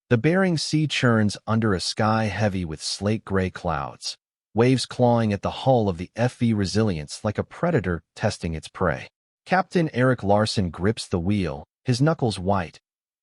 The Bering Sea churns under a sky heavy with slate-gray clouds, waves clawing at the hull of the FV Resilience like a predator testing its prey. Captain Eric Larson grips the wheel, his knuckles white,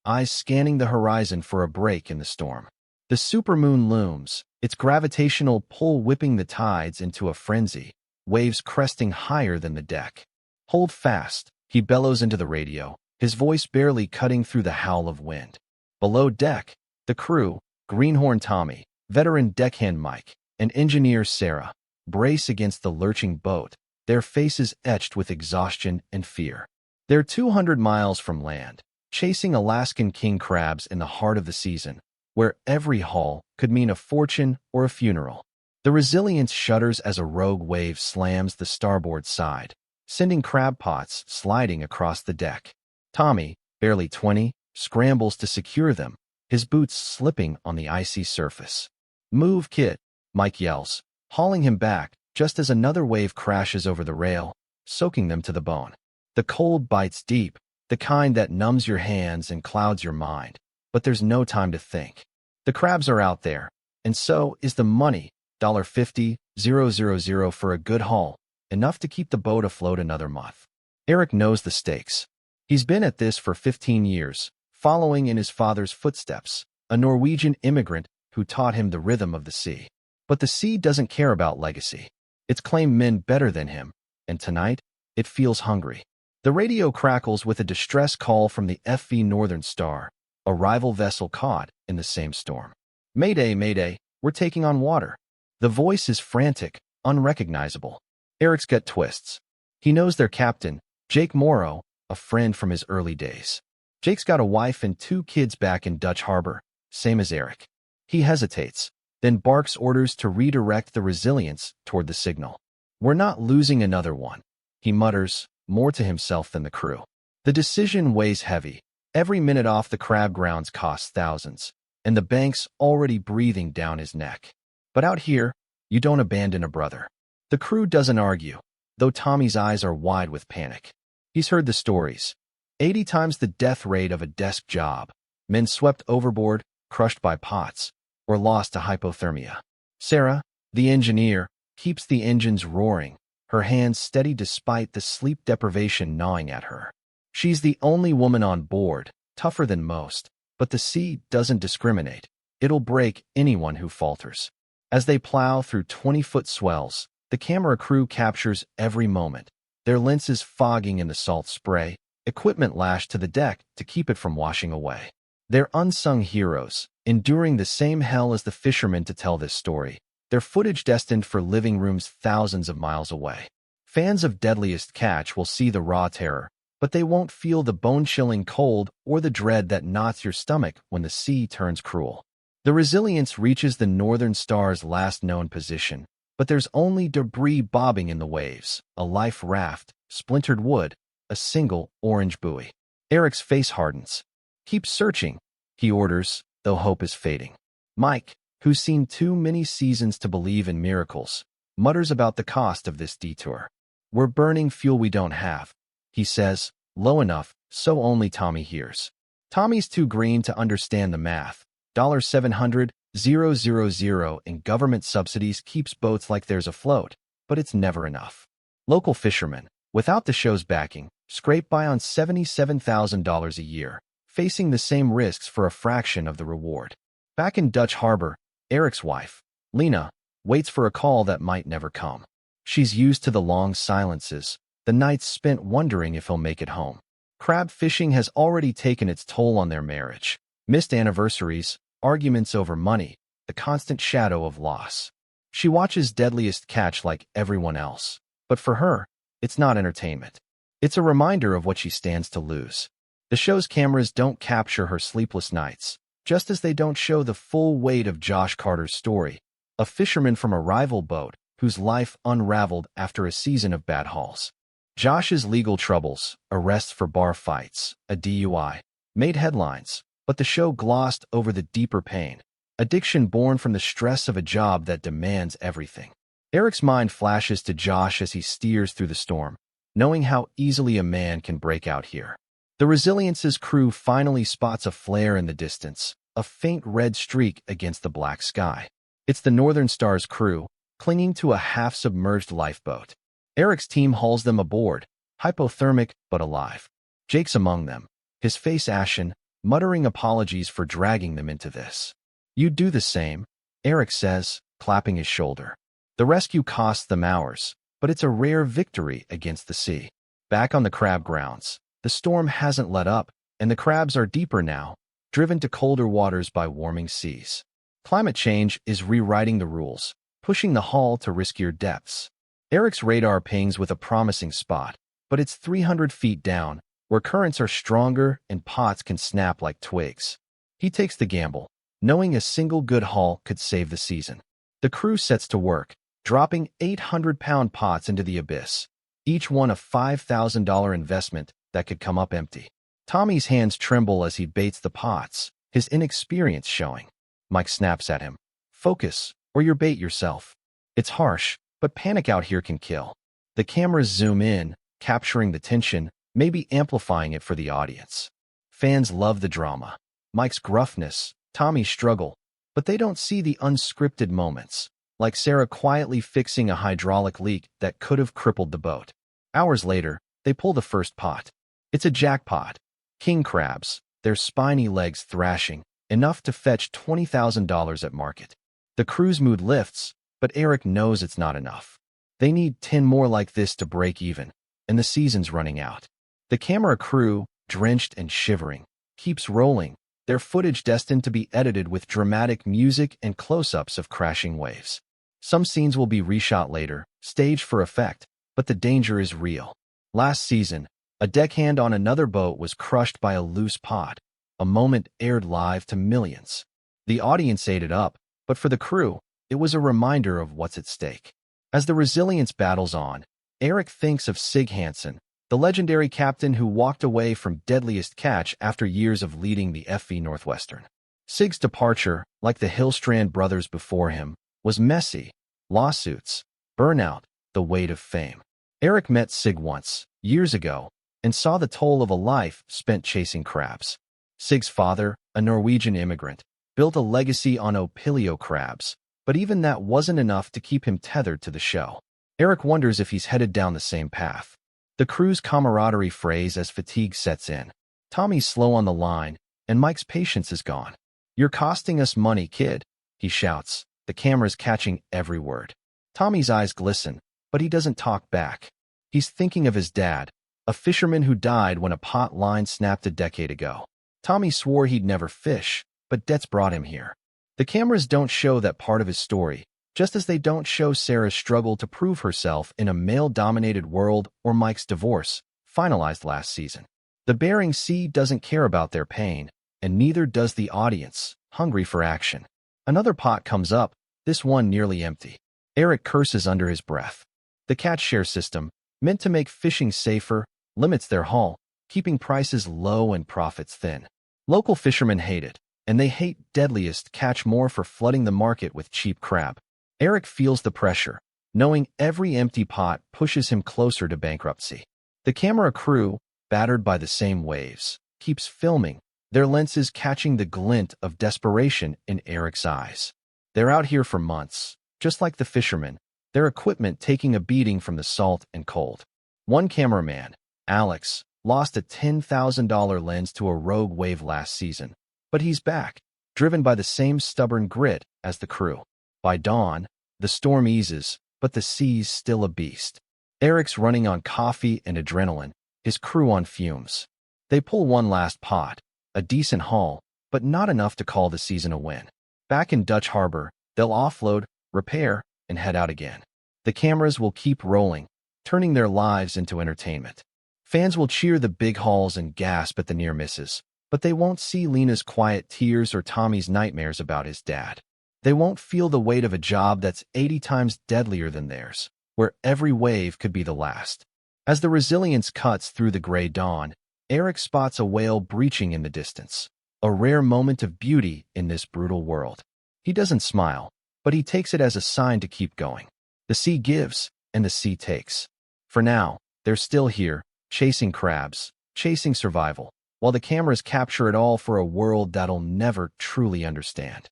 eyes scanning the horizon for a break in the storm. The supermoon looms, its gravitational pull whipping the tides into a frenzy, waves cresting higher than the deck. "Hold fast," he bellows into the radio, his voice barely cutting through the howl of wind. Below deck, the crew, Greenhorn Tommy, veteran deckhand Mike, and engineer Sarah, brace against the lurching boat, their faces etched with exhaustion and fear. They're 200 miles from land, chasing Alaskan king crabs in the heart of the season, where every haul could mean a fortune or a funeral. The Resilience shudders as a rogue wave slams the starboard side, sending crab pots sliding across the deck. Tommy, barely 20, scrambles to secure them, his boots slipping on the icy surface. "Move, kid," Mike yells, hauling him back just as another wave crashes over the rail, soaking them to the bone. The cold bites deep, the kind that numbs your hands and clouds your mind, but there's no time to think. The crabs are out there, and so is the money, $50,000 for a good haul, enough to keep the boat afloat another month. Eric knows the stakes. He's been at this for 15 years, following in his father's footsteps, a Norwegian immigrant who taught him the rhythm of the sea. But the sea doesn't care about legacy. It's claimed men better than him, and tonight, it feels hungry. The radio crackles with a distress call from the FV Northern Star, a rival vessel caught in the same storm. "Mayday, mayday, we're taking on water." The voice is frantic, unrecognizable. Eric's gut twists. He knows their captain, Jake Morrow, a friend from his early days. Jake's got a wife and 2 kids back in Dutch Harbor, same as Eric. He hesitates, then barks orders to redirect the Resilience toward the signal. "We're not losing another one," he mutters, more to himself than the crew. The decision weighs heavy. Every minute off the crab grounds costs thousands, and the bank's already breathing down his neck. But out here, you don't abandon a brother. The crew doesn't argue, though Tommy's eyes are wide with panic. He's heard the stories. 80 times the death rate of a desk job. Men swept overboard, crushed by pots, or lost to hypothermia. Sarah, the engineer, keeps the engines roaring, her hands steady despite the sleep deprivation gnawing at her. She's the only woman on board, tougher than most, but the sea doesn't discriminate. It'll break anyone who falters. As they plow through 20-foot swells, the camera crew captures every moment, their lenses fogging in the salt spray, equipment lashed to the deck to keep it from washing away. They're unsung heroes, enduring the same hell as the fishermen to tell this story, their footage destined for living rooms thousands of miles away. Fans of Deadliest catch will see the raw terror, but they won't feel the bone-chilling cold or the dread that knots your stomach when the sea turns cruel. The Resilience reaches the Northern Star's last known position, but there's only debris bobbing in the waves, a life raft, splintered wood, a single orange buoy. Eric's face hardens. "Keep searching," he orders, though hope is fading. Mike, who's seen too many seasons to believe in miracles, mutters about the cost of this detour. "We're burning fuel we don't have," he says, low enough so only Tommy hears. Tommy's too green to understand the math. $700,000 in government subsidies keeps boats like theirs afloat, but it's never enough. Local fishermen, without the show's backing, scrape by on $77,000 a year, facing the same risks for a fraction of the reward. Back in Dutch Harbor, Eric's wife, Lena, waits for a call that might never come. She's used to the long silences, the nights spent wondering if he'll make it home. Crab fishing has already taken its toll on their marriage. Missed anniversaries, arguments over money, the constant shadow of loss. She watches Deadliest catch like everyone else, but for her, it's not entertainment. It's a reminder of what she stands to lose. The show's cameras don't capture her sleepless nights, just as they don't show the full weight of Josh Carter's story, a fisherman from a rival boat whose life unraveled after a season of bad hauls. Josh's legal troubles, arrests for bar fights, a DUI, made headlines, but the show glossed over the deeper pain, addiction born from the stress of a job that demands everything. Eric's mind flashes to Josh as he steers through the storm, knowing how easily a man can break out here. The Resilience's crew finally spots a flare in the distance, a faint red streak against the black sky. It's the Northern Star's crew, clinging to a half-submerged lifeboat. Eric's team hauls them aboard, hypothermic but alive. Jake's among them, his face ashen, muttering apologies for dragging them into this. "You'd do the same," Eric says, clapping his shoulder. The rescue costs them hours, but it's a rare victory against the sea. Back on the crab grounds, the storm hasn't let up, and the crabs are deeper now, driven to colder waters by warming seas. Climate change is rewriting the rules, pushing the hull to riskier depths. Eric's radar pings with a promising spot, but it's 300 feet down, where currents are stronger and pots can snap like twigs. He takes the gamble, knowing a single good haul could save the season. The crew sets to work, dropping 800-pound pots into the abyss, each one a $5,000 investment that could come up empty. Tommy's hands tremble as he baits the pots, his inexperience showing. Mike snaps at him. "Focus, or you're bait yourself." It's harsh, but panic out here can kill. The cameras zoom in, capturing the tension, maybe amplifying it for the audience. Fans love the drama. Mike's gruffness, Tommy's struggle, but they don't see the unscripted moments, like Sarah quietly fixing a hydraulic leak that could have crippled the boat. Hours later, they pull the first pot. It's a jackpot. King crabs, their spiny legs thrashing, enough to fetch $20,000 at market. The crew's mood lifts, but Eric knows it's not enough. They need 10 more like this to break even, and the season's running out. The camera crew, drenched and shivering, keeps rolling, their footage destined to be edited with dramatic music and close-ups of crashing waves. Some scenes will be reshot later, staged for effect, but the danger is real. Last season, a deckhand on another boat was crushed by a loose pot, a moment aired live to millions. The audience ate it up, but for the crew, it was a reminder of what's at stake. As the resilience battles on, Eric thinks of Sig Hansen, the legendary captain who walked away from Deadliest catch after years of leading the FV Northwestern. Sig's departure, like the Hillstrand brothers before him, was messy. Lawsuits, burnout, the weight of fame. Eric met Sig once, years ago, and saw the toll of a life spent chasing crabs. Sig's father, a Norwegian immigrant, built a legacy on opilio crabs, but even that wasn't enough to keep him tethered to the show. Eric wonders if he's headed down the same path. The crew's camaraderie frays as fatigue sets in. Tommy's slow on the line, and Mike's patience is gone. "You're costing us money, kid," he shouts, the cameras catching every word. Tommy's eyes glisten, but he doesn't talk back. He's thinking of his dad, a fisherman who died when a pot line snapped a decade ago. Tommy swore he'd never fish, but debts brought him here. The cameras don't show that part of his story, just as they don't show Sarah's struggle to prove herself in a male-dominated world or Mike's divorce, finalized last season. The Bering Sea doesn't care about their pain, and neither does the audience, hungry for action. Another pot comes up, this one nearly empty. Eric curses under his breath. The catch share system, meant to make fishing safer, limits their haul, keeping prices low and profits thin. Local fishermen hate it, and they hate Deadliest catch more for flooding the market with cheap crab. Eric feels the pressure, knowing every empty pot pushes him closer to bankruptcy. The camera crew, battered by the same waves, keeps filming, their lenses catching the glint of desperation in Eric's eyes. They're out here for months, just like the fishermen, their equipment taking a beating from the salt and cold. One cameraman, Alex, lost a $10,000 lens to a rogue wave last season, but he's back, driven by the same stubborn grit as the crew. By dawn, the storm eases, but the sea's still a beast. Eric's running on coffee and adrenaline, his crew on fumes. They pull one last pot, a decent haul, but not enough to call the season a win. Back in Dutch Harbor, they'll offload, repair, and head out again. The cameras will keep rolling, turning their lives into entertainment. Fans will cheer the big hauls and gasp at the near misses, but they won't see Lena's quiet tears or Tommy's nightmares about his dad. They won't feel the weight of a job that's 80 times deadlier than theirs, where every wave could be the last. As the resilience cuts through the gray dawn, Eric spots a whale breaching in the distance, a rare moment of beauty in this brutal world. He doesn't smile, but he takes it as a sign to keep going. The sea gives, and the sea takes. For now, they're still here, chasing crabs, chasing survival, while the cameras capture it all for a world that'll never truly understand.